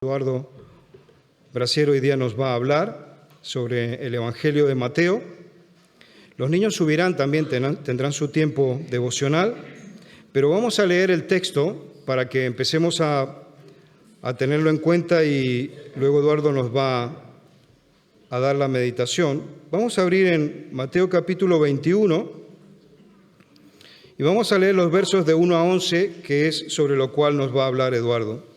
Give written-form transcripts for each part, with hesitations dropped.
Eduardo Brasiero hoy día nos va a hablar sobre el Evangelio de Mateo. Los niños subirán, también tendrán su tiempo devocional, pero vamos a leer el texto para que empecemos a tenerlo en cuenta y luego Eduardo nos va a dar la meditación. Vamos a abrir en Mateo capítulo 21 y vamos a leer los versos de 1 a 11, que es sobre lo cual nos va a hablar Eduardo.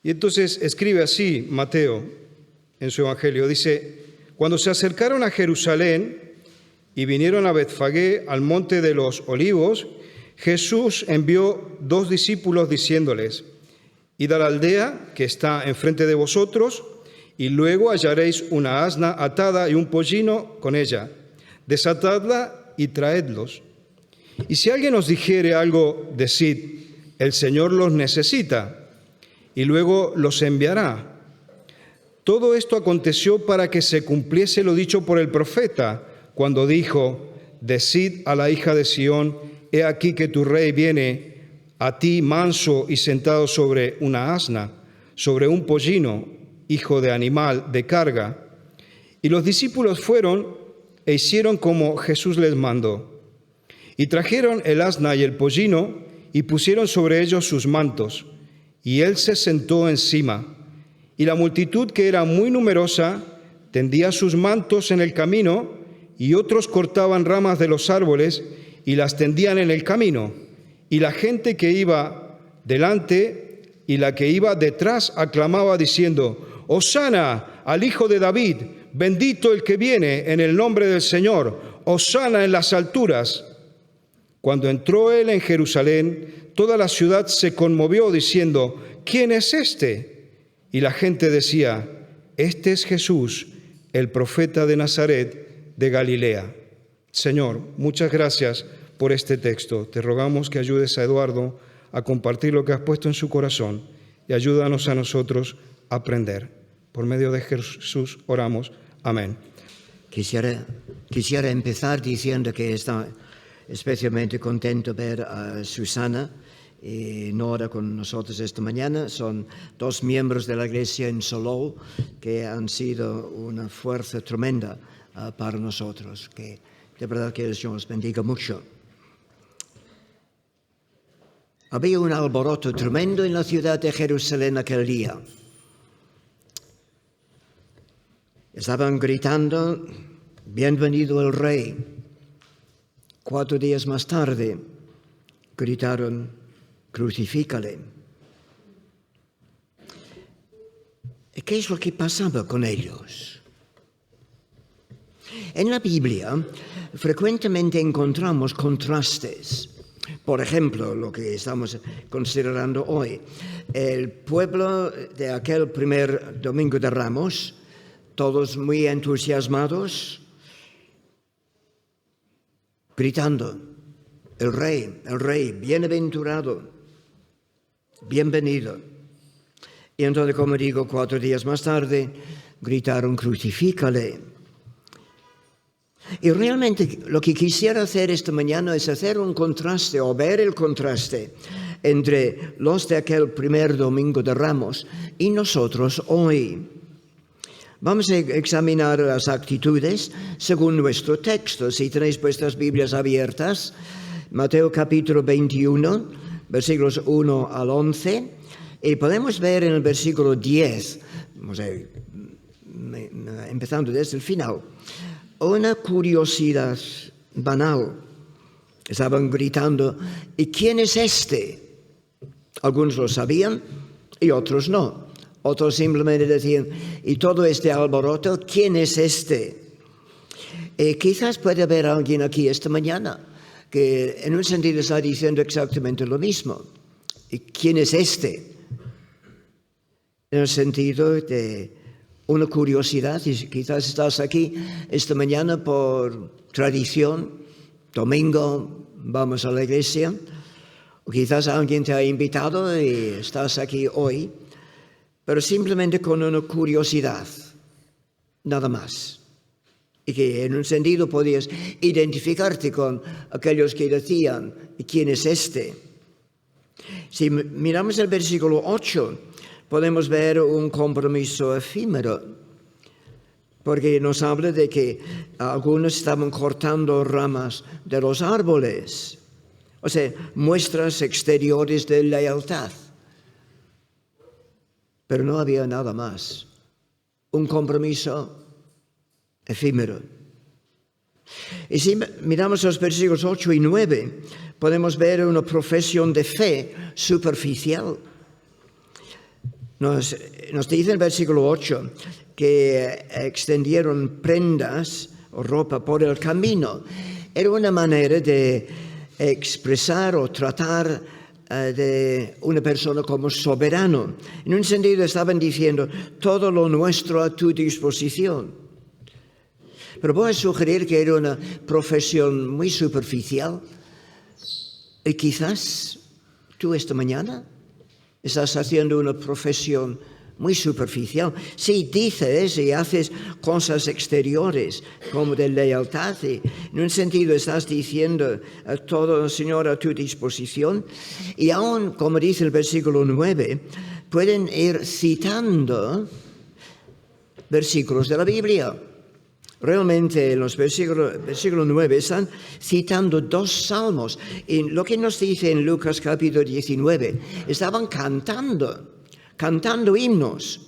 Y entonces escribe así Mateo en su Evangelio. Dice: cuando se acercaron a Jerusalén y vinieron a Betfagé, al monte de los Olivos, Jesús envió 2 discípulos diciéndoles: id a la aldea que está enfrente de vosotros, y luego hallaréis una asna atada y un pollino con ella. Desatadla y traedlos. Y si alguien os dijere algo, decid: el Señor los necesita, y luego los enviará. Todo esto aconteció para que se cumpliese lo dicho por el profeta, cuando dijo: decid a la hija de Sión, he aquí que tu rey viene a ti manso y sentado sobre una asna, sobre un pollino, hijo de animal de carga. Y los discípulos fueron e hicieron como Jesús les mandó. Y trajeron el asna y el pollino y pusieron sobre ellos sus mantos. Y él se sentó encima, y la multitud, que era muy numerosa, tendía sus mantos en el camino, y otros cortaban ramas de los árboles y las tendían en el camino. Y la gente que iba delante y la que iba detrás aclamaba diciendo: Hosana al Hijo de David, bendito el que viene en el nombre del Señor, Hosana en las alturas. Cuando entró él en Jerusalén, toda la ciudad se conmovió diciendo: ¿quién es este? Y la gente decía: este es Jesús, el profeta de Nazaret de Galilea. Señor, muchas gracias por este texto. Te rogamos que ayudes a Eduardo a compartir lo que has puesto en su corazón y ayúdanos a nosotros a aprender. Por medio de Jesús oramos. Amén. Quisiera empezar diciendo que está especialmente contento ver a Susana y Nora con nosotros esta mañana. Son 2 miembros de la iglesia en Solou que han sido una fuerza tremenda para nosotros. Que de verdad que Dios os bendiga mucho. Había un alboroto tremendo en la ciudad de Jerusalén aquel día. Estaban gritando: bienvenido el rey. 4 días más tarde gritaron: crucifícale. ¿Qué es lo que pasaba con ellos? En la Biblia frecuentemente encontramos contrastes. Por ejemplo, lo que estamos considerando hoy, el pueblo de aquel primer Domingo de Ramos, todos muy entusiasmados, gritando: el rey, bienaventurado, bienvenido. Y entonces, como digo, 4 días más tarde, gritaron: crucifícale. Y realmente lo que quisiera hacer esta mañana es hacer un contraste o ver el contraste entre los de aquel primer Domingo de Ramos y nosotros hoy. Vamos a examinar las actitudes según nuestro texto. Si tenéis vuestras Biblias abiertas, Mateo capítulo 21, versículos 1 al 11, y podemos ver en el versículo 10, empezando desde el final, una curiosidad banal. Estaban gritando: ¿y quién es este? Algunos lo sabían y otros no. Otros simplemente decían: ¿y todo este alboroto? ¿Quién es este? Quizás puede haber alguien aquí esta mañana que en un sentido está diciendo exactamente lo mismo. ¿Y quién es este? En el sentido de una curiosidad, y quizás estás aquí esta mañana por tradición, domingo, vamos a la iglesia, o quizás alguien te ha invitado y estás aquí hoy, pero simplemente con una curiosidad, nada más. Y que en un sentido podías identificarte con aquellos que decían: ¿y quién es este? Si miramos el versículo 8, podemos ver un compromiso efímero, porque nos habla de que algunos estaban cortando ramas de los árboles, o sea, muestras exteriores de lealtad. Pero no había nada más, un compromiso efímero. Y si miramos los versículos 8 y 9, podemos ver una profesión de fe superficial. Nos dice el versículo 8 que extendieron prendas o ropa por el camino. Era una manera de expresar o tratar de una persona como soberano. En un sentido estaban diciendo, todo lo nuestro a tu disposición. Pero voy a sugerir que era una profesión muy superficial. Y quizás tú esta mañana estás haciendo una profesión muy superficial. Sí, dices y haces cosas exteriores como de lealtad. Y en un sentido estás diciendo todo, Señor, a tu disposición. Y aún, como dice el versículo 9, pueden ir citando versículos de la Biblia. Realmente en los versículo 9 están citando 2 salmos. Y lo que nos dice en Lucas capítulo 19, estaban cantando himnos.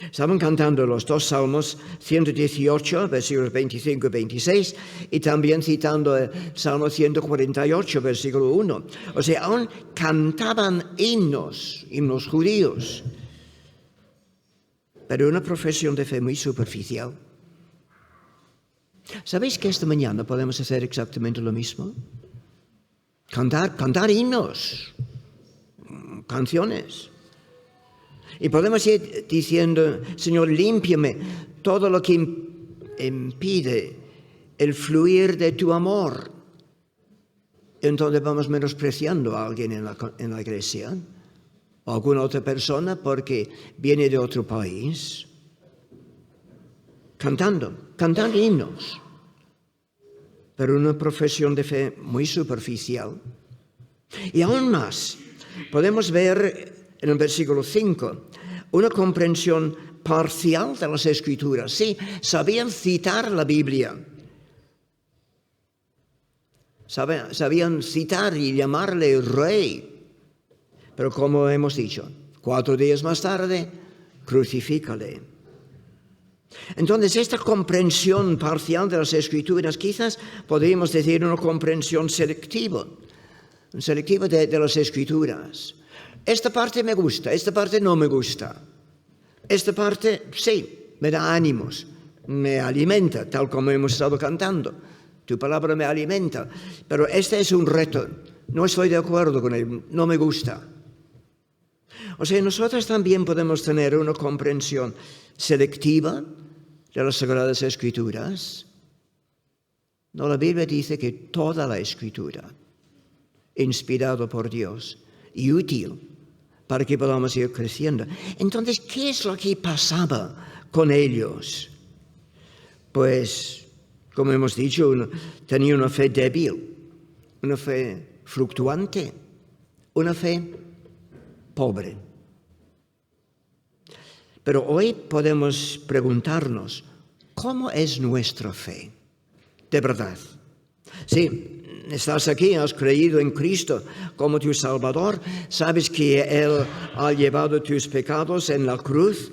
Estaban cantando los 2 salmos, 118, versículos 25 y 26, y también citando el Salmo 148, versículo 1. O sea, aún cantaban himnos judíos. Pero una profesión de fe muy superficial. ¿Sabéis que esta mañana podemos hacer exactamente lo mismo? Cantar himnos, canciones. Y podemos ir diciendo, Señor, límpiame todo lo que impide el fluir de tu amor. Entonces vamos menospreciando a alguien en la iglesia. O alguna otra persona porque viene de otro país, cantando himnos, pero una profesión de fe muy superficial. Y aún más, podemos ver en el versículo 5 una comprensión parcial de las Escrituras. Sí, sabían citar la Biblia, sabían citar y llamarle rey. Pero como hemos dicho, 4 días más tarde, crucifícale. Entonces, esta comprensión parcial de las Escrituras, quizás podríamos decir una comprensión selectiva de las Escrituras. Esta parte me gusta, esta parte no me gusta. Esta parte, sí, me da ánimos, me alimenta, tal como hemos estado cantando. Tu palabra me alimenta. Pero este es un reto. No estoy de acuerdo con él, no me gusta. O sea, nosotros también podemos tener una comprensión selectiva de las Sagradas Escrituras. No, la Biblia dice que toda la Escritura, inspirada por Dios y útil para que podamos ir creciendo. Entonces, ¿qué es lo que pasaba con ellos? Pues, como hemos dicho, tenía una fe débil, una fe fluctuante, una fe pobre. Pero hoy podemos preguntarnos, ¿cómo es nuestra fe? De verdad. Sí, estás aquí, has creído en Cristo como tu Salvador, sabes que Él ha llevado tus pecados en la cruz,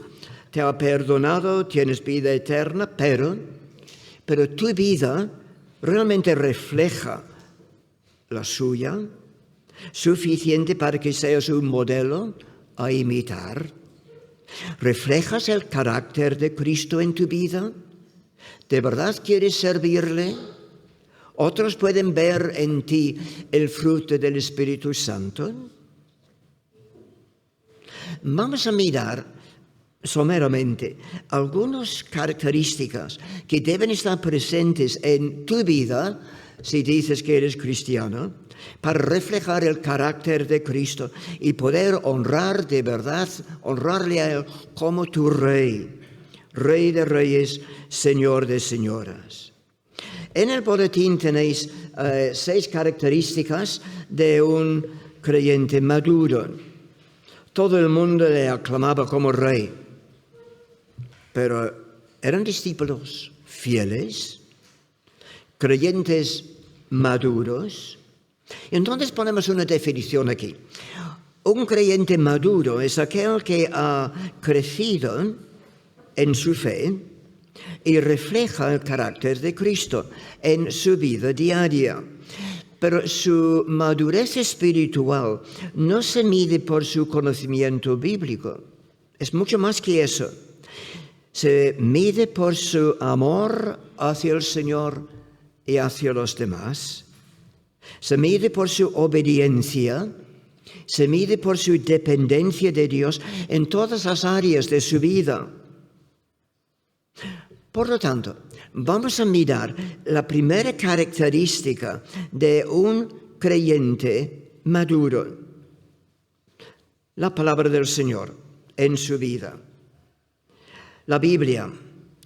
te ha perdonado, tienes vida eterna, pero tu vida realmente refleja la suya, suficiente para que seas un modelo a imitar. ¿Reflejas el carácter de Cristo en tu vida? ¿De verdad quieres servirle? ¿Otros pueden ver en ti el fruto del Espíritu Santo? Vamos a mirar someramente algunas características que deben estar presentes en tu vida, si dices que eres cristiano, para reflejar el carácter de Cristo y poder honrar de verdad, honrarle a Él como tu Rey, Rey de Reyes, Señor de Señoras. En el boletín tenéis 6 características de un creyente maduro. todo el mundo le aclamaba como rey. Pero eran discípulos fieles, creyentes maduros. Entonces ponemos una definición aquí. Un creyente maduro es aquel que ha crecido en su fe y refleja el carácter de Cristo en su vida diaria. Pero su madurez espiritual no se mide por su conocimiento bíblico. Es mucho más que eso. Se mide por su amor hacia el Señor y hacia los demás. Se mide por su obediencia. Se mide por su dependencia de Dios en todas las áreas de su vida. Por lo tanto, vamos a mirar la primera característica de un creyente maduro. La palabra del Señor en su vida. La Biblia,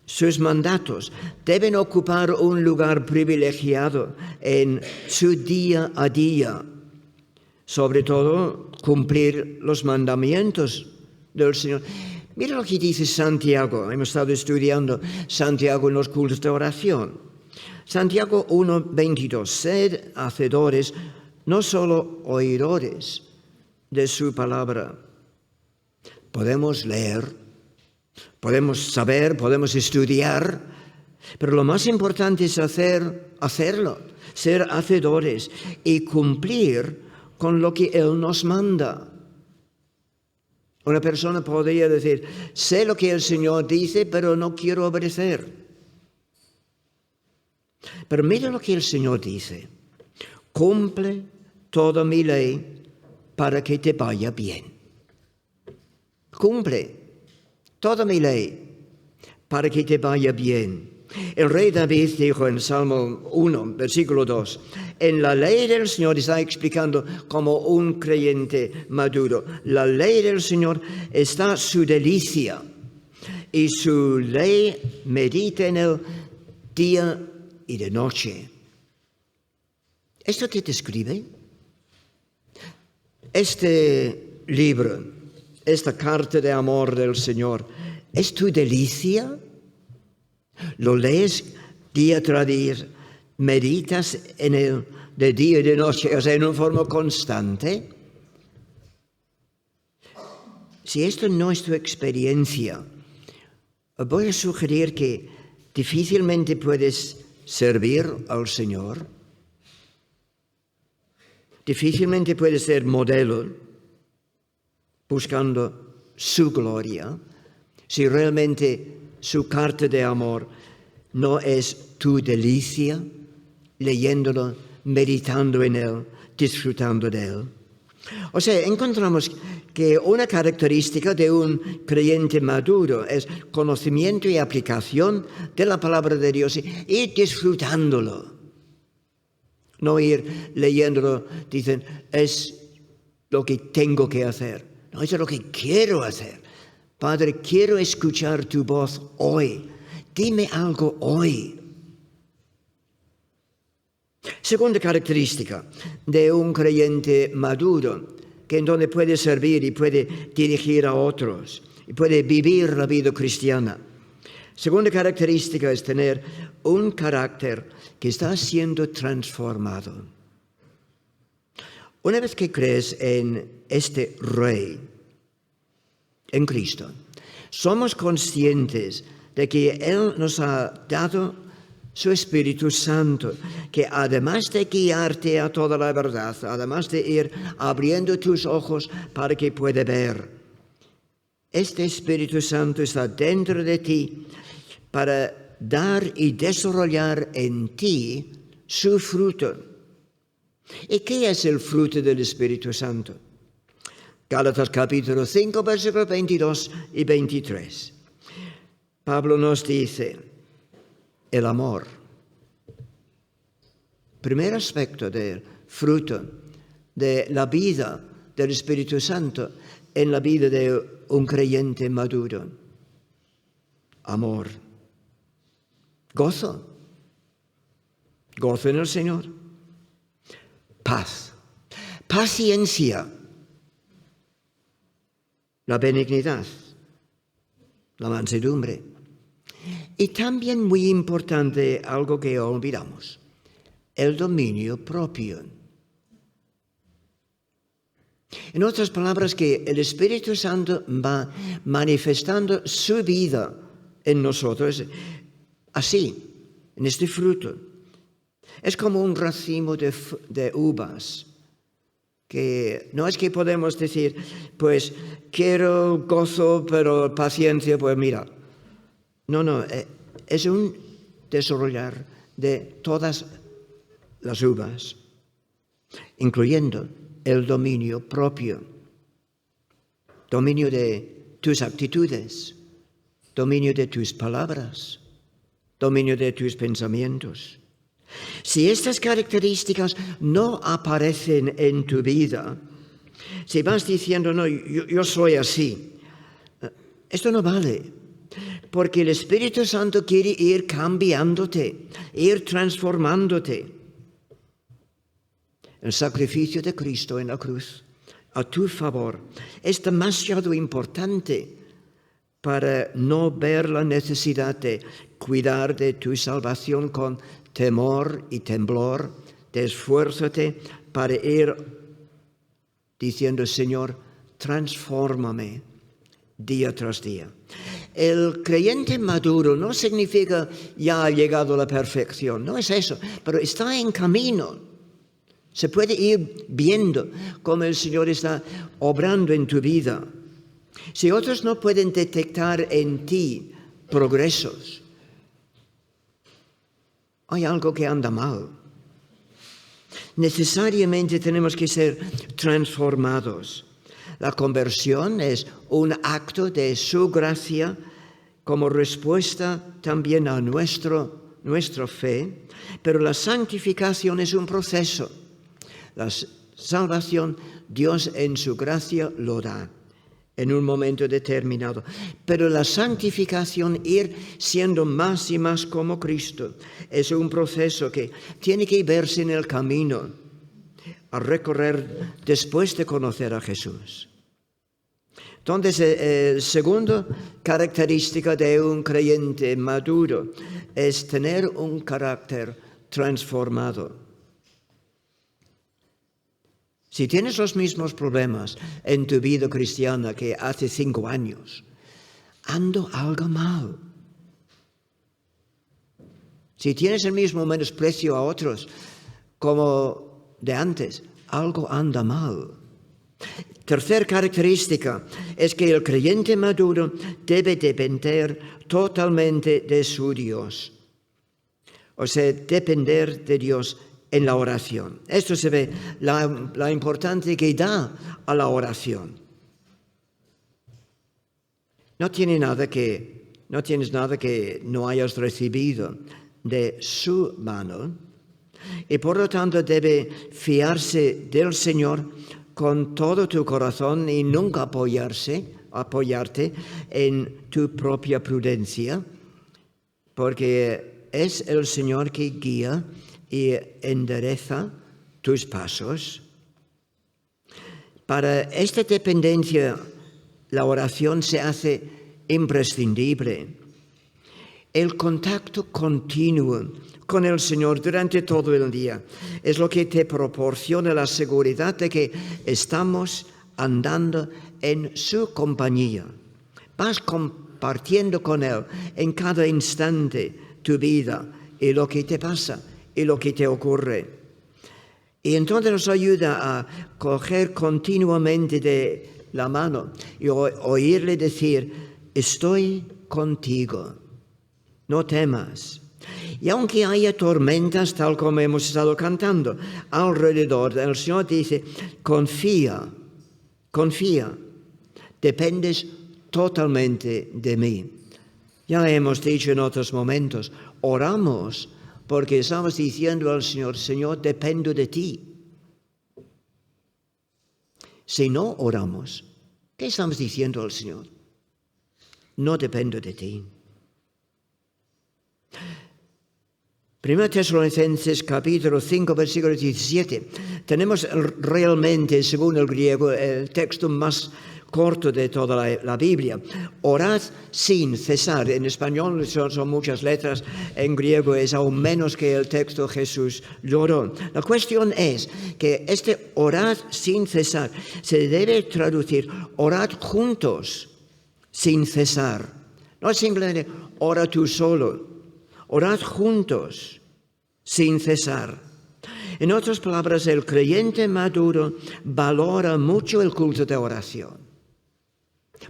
sus mandatos, deben ocupar un lugar privilegiado en su día a día. Sobre todo, cumplir los mandamientos del Señor. Mira lo que dice Santiago. Hemos estado estudiando Santiago en los cultos de oración. Santiago 1:22. Sed hacedores, no solo oidores de su palabra. Podemos leer, podemos saber, podemos estudiar, pero lo más importante es hacerlo, ser hacedores y cumplir con lo que Él nos manda. Una persona podría decir, sé lo que el Señor dice, pero no quiero obedecer. Pero mira lo que el Señor dice. Cumple toda mi ley para que te vaya bien. Cumple toda mi ley para que te vaya bien. El rey David dijo en Salmo 1, versículo 2, en la ley del Señor, está explicando como un creyente maduro, la ley del Señor está su delicia y su ley medita en él día y de noche. ¿Esto qué te describe? Este libro, esta carta de amor del Señor, ¿es tu delicia? ¿Lo lees día tras día? ¿Meditas en él de día y de noche, o sea, en una forma constante? Si esto no es tu experiencia, voy a sugerir que difícilmente puedes servir al Señor. Difícilmente puedes ser modelo buscando su gloria si realmente su carta de amor no es tu delicia, leyéndolo, meditando en él, disfrutando de él. O sea, encontramos que una característica de un creyente maduro es conocimiento y aplicación de la palabra de Dios y disfrutándolo. No ir leyéndolo, dicen, es lo que tengo que hacer. No, es lo que quiero hacer. Padre, quiero escuchar tu voz hoy. Dime algo hoy. Segunda característica de un creyente maduro, que en donde puede servir y puede dirigir a otros, y puede vivir la vida cristiana. Segunda característica es tener un carácter que está siendo transformado. Una vez que crees en este Rey, en Cristo, somos conscientes de que Él nos ha dado su Espíritu Santo, que además de guiarte a toda la verdad, además de ir abriendo tus ojos para que pueda ver, este Espíritu Santo está dentro de ti para dar y desarrollar en ti su fruto. ¿Y qué es el fruto del Espíritu Santo? Gálatas capítulo 5, versículos 22 y 23. Pablo nos dice, el amor. Primer aspecto del fruto de la vida del Espíritu Santo en la vida de un creyente maduro. Amor. Gozo. Gozo en el Señor. Paz. Paciencia. la benignidad, la mansedumbre. Y también muy importante, algo que olvidamos, el dominio propio. En otras palabras, que el Espíritu Santo va manifestando su vida en nosotros, así, en este fruto. Es como un racimo de uvas, que no es que podemos decir, pues quiero gozo, pero paciencia, pues mira. No, es un desarrollar de todas las uvas, incluyendo el dominio propio, dominio de tus actitudes, dominio de tus palabras, dominio de tus pensamientos. Si estas características no aparecen en tu vida, si vas diciendo, no, yo soy así, esto no vale. Porque el Espíritu Santo quiere ir cambiándote, ir transformándote. El sacrificio de Cristo en la cruz a tu favor es demasiado importante para no ver la necesidad de cuidar de tu salvación con temor y temblor, de esfuérzate para ir diciendo, Señor, transfórmame día tras día. El creyente maduro no significa ya ha llegado a la perfección, no es eso, pero está en camino. Se puede ir viendo cómo el Señor está obrando en tu vida. Si otros no pueden detectar en ti progresos, hay algo que anda mal. Necesariamente tenemos que ser transformados. La conversión es un acto de su gracia como respuesta también a nuestra fe, pero la santificación es un proceso. La salvación Dios en su gracia lo da en un momento determinado, pero la santificación, ir siendo más y más como Cristo, es un proceso que tiene que verse en el camino a recorrer después de conocer a Jesús. Entonces, segunda característica de un creyente maduro es tener un carácter transformado. Si tienes los mismos problemas en tu vida cristiana que hace 5 años, ando algo mal. Si tienes el mismo menosprecio a otros como de antes, algo anda mal. Tercera característica es que el creyente maduro debe depender totalmente de su Dios. O sea, depender de Dios en la oración. Esto se ve la importancia que da a la oración. No tienes nada que no hayas recibido de su mano y por lo tanto debe fiarse del Señor con todo tu corazón y nunca apoyarte en tu propia prudencia, porque es el Señor que guía y endereza tus pasos. Para esta dependencia, la oración se hace imprescindible. El contacto continuo con el Señor durante todo el día es lo que te proporciona la seguridad de que estamos andando en su compañía. Vas compartiendo con Él en cada instante tu vida y lo que te pasa y lo que te ocurre. Y entonces nos ayuda a coger continuamente de la mano y oírle decir, estoy contigo, no temas. Y aunque haya tormentas, tal como hemos estado cantando, alrededor, el Señor dice, confía, dependes totalmente de mí. Ya hemos dicho en otros momentos, oramos porque estamos diciendo al Señor, Señor, dependo de ti. Si no oramos, ¿qué estamos diciendo al Señor? No dependo de ti. 1 Tesalonicenses capítulo 5, versículo 17. Tenemos realmente, según el griego, el texto más corto de toda la Biblia. Orad sin cesar. En español son muchas letras, en griego es aún menos que el texto Jesús lloró. La cuestión es que este orad sin cesar se debe traducir orad juntos sin cesar. No es simplemente ora tú solo, orad juntos sin cesar. En otras palabras, el creyente maduro valora mucho el culto de oración,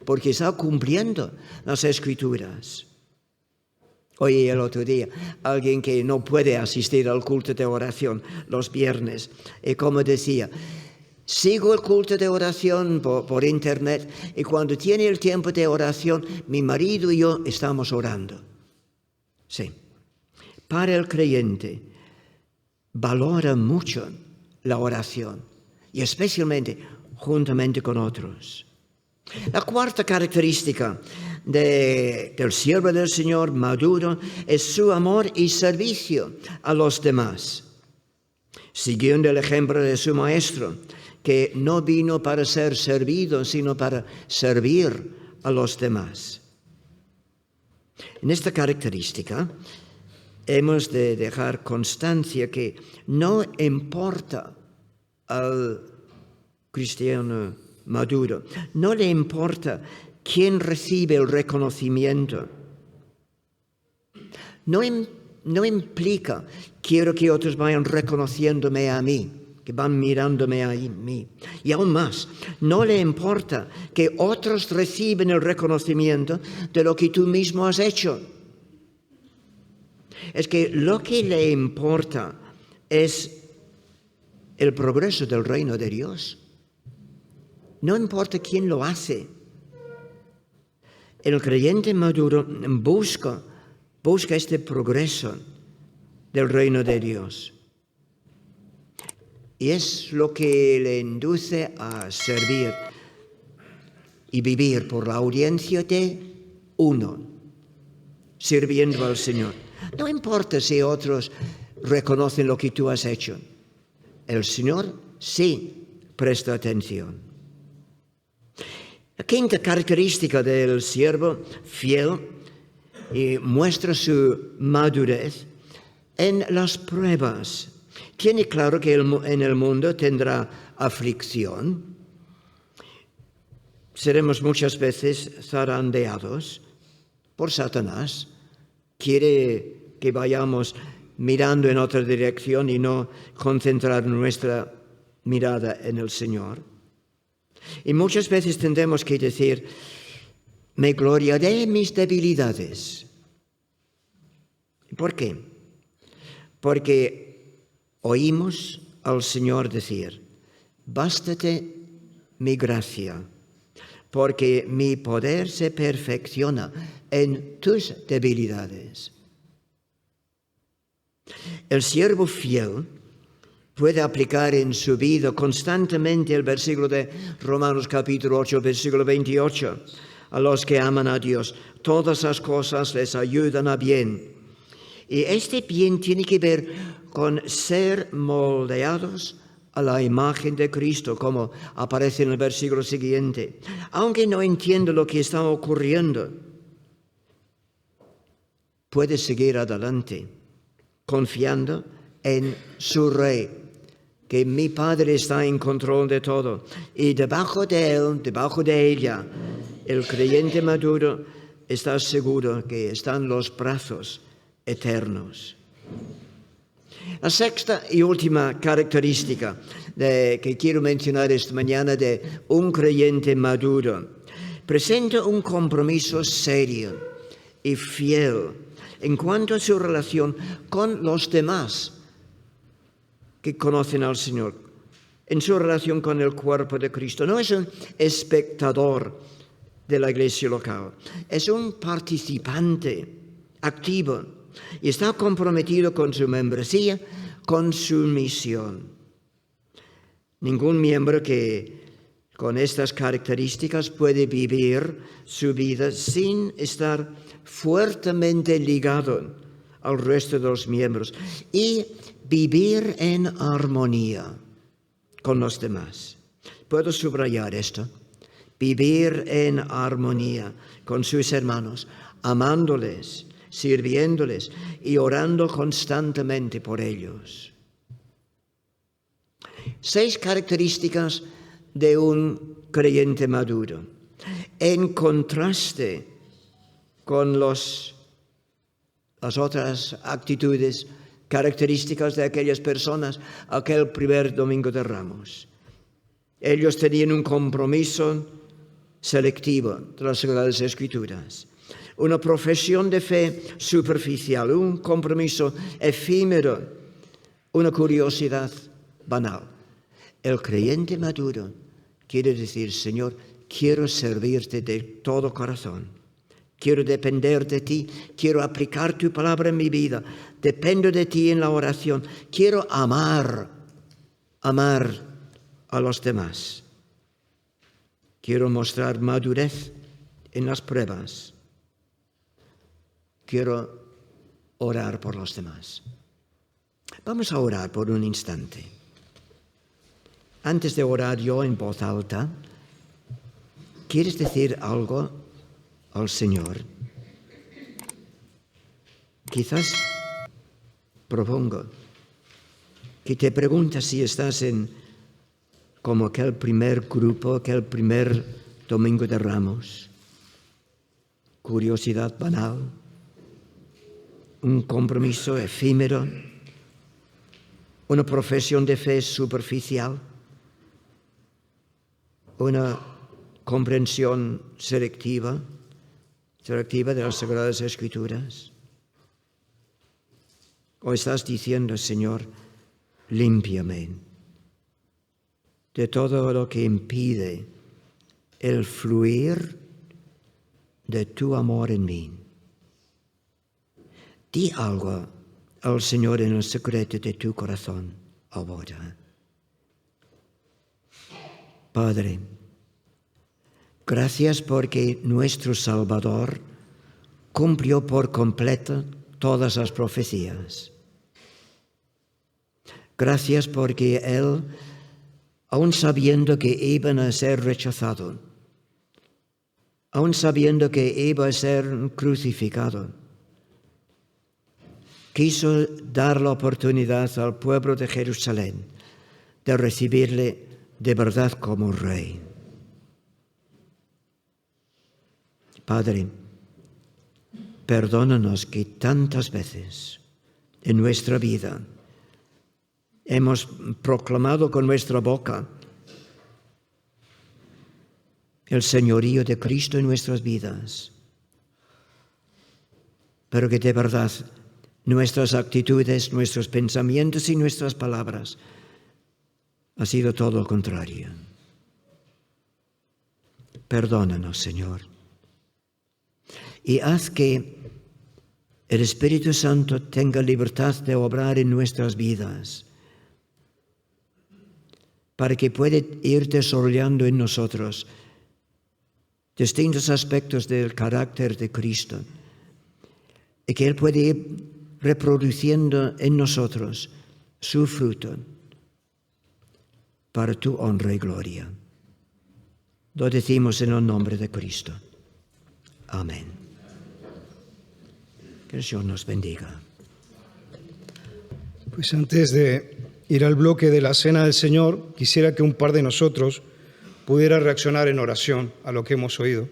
porque está cumpliendo las Escrituras. Oí el otro día alguien que no puede asistir al culto de oración los viernes, y como decía, sigo el culto de oración por internet, y cuando tiene el tiempo de oración, mi marido y yo estamos orando. Sí, para el creyente valora mucho la oración, y especialmente juntamente con otros. La cuarta característica del siervo del Señor maduro es su amor y servicio a los demás, siguiendo el ejemplo de su maestro, que no vino para ser servido, sino para servir a los demás. En esta característica hemos de dejar constancia que no importa al cristiano maduro, no le importa quién recibe el reconocimiento. No implica quiero que otros vayan reconociéndome a mí, que van mirándome a mí. Y aún más, no le importa que otros reciben el reconocimiento de lo que tú mismo has hecho. Es que lo que le importa es el progreso del reino de Dios. No importa quién lo hace. El creyente maduro busca este progreso del reino de Dios. Y es lo que le induce a servir y vivir por la audiencia de uno, sirviendo al Señor. No importa si otros reconocen lo que tú has hecho. El Señor sí presta atención. La quinta característica del siervo fiel y muestra su madurez en las pruebas. Tiene claro que en el mundo tendrá aflicción. Seremos muchas veces zarandeados por Satanás. Quiere que vayamos mirando en otra dirección y no concentrar nuestra mirada en el Señor. Y muchas veces tendremos que decir, me gloriaré en mis debilidades. ¿Por qué? Porque oímos al Señor decir, bástate mi gracia, porque mi poder se perfecciona en tus debilidades. El siervo fiel puede aplicar en su vida constantemente el versículo de Romanos capítulo 8, versículo 28. A los que aman a Dios, todas las cosas les ayudan a bien. Y este bien tiene que ver con ser moldeados a la imagen de Cristo, como aparece en el versículo siguiente. Aunque no entiendo lo que está ocurriendo, puede seguir adelante, confiando en su Rey, que mi Padre está en control de todo. Y debajo de él, debajo de ella, el creyente maduro está seguro que están los brazos eternos. La sexta y última característica que quiero mencionar esta mañana de un creyente maduro presenta un compromiso serio y fiel en cuanto a su relación con los demás que conocen al Señor, en su relación con el cuerpo de Cristo. No es un espectador de la iglesia local, es un participante activo y está comprometido con su membresía, con su misión. Ningún miembro que con estas características puede vivir su vida sin estar fuertemente ligado al resto de los miembros y vivir en armonía con los demás. Puedo subrayar esto. vivir en armonía con sus hermanos, amándoles, sirviéndoles y orando constantemente por ellos. 6 características de un creyente maduro, en contraste con las otras actitudes, características de aquellas personas aquel primer Domingo de Ramos. Ellos tenían un compromiso selectivo de las Sagradas Escrituras, una profesión de fe superficial, un compromiso efímero, una curiosidad banal. El creyente maduro quiere decir: Señor, quiero servirte de todo corazón, quiero depender de ti, quiero aplicar tu palabra en mi vida, dependo de ti en la oración, quiero amar a los demás. Quiero mostrar madurez en las pruebas. Quiero orar por los demás. Vamos a orar por un instante. Antes de orar yo en voz alta, ¿quieres decir algo al Señor? Quizás propongo que te preguntes si estás como aquel primer grupo, aquel primer Domingo de Ramos. Curiosidad banal, un compromiso efímero, una profesión de fe superficial, una comprensión selectiva de las Sagradas Escrituras. O estás diciendo: Señor, límpiame de todo lo que impide el fluir de tu amor en mí. Di algo al Señor en el secreto de tu corazón ahora. Padre, gracias porque nuestro Salvador cumplió por completo todas las profecías. Gracias porque Él, aun sabiendo que iban a ser rechazado, aun sabiendo que iba a ser crucificado, quiso dar la oportunidad al pueblo de Jerusalén de recibirle de verdad como Rey. Padre, perdónanos que tantas veces en nuestra vida hemos proclamado con nuestra boca el señorío de Cristo en nuestras vidas, pero que de verdad nuestras actitudes, nuestros pensamientos y nuestras palabras ha sido todo lo contrario. Perdónanos, Señor, y haz que el Espíritu Santo tenga libertad de obrar en nuestras vidas, para que pueda ir desarrollando en nosotros distintos aspectos del carácter de Cristo, y que Él pueda ir reproduciendo en nosotros su fruto para tu honra y gloria. Lo decimos en el nombre de Cristo. Amén. Que el Señor nos bendiga. Pues antes de ir al bloque de la Cena del Señor, quisiera que un par de nosotros pudiera reaccionar en oración a lo que hemos oído.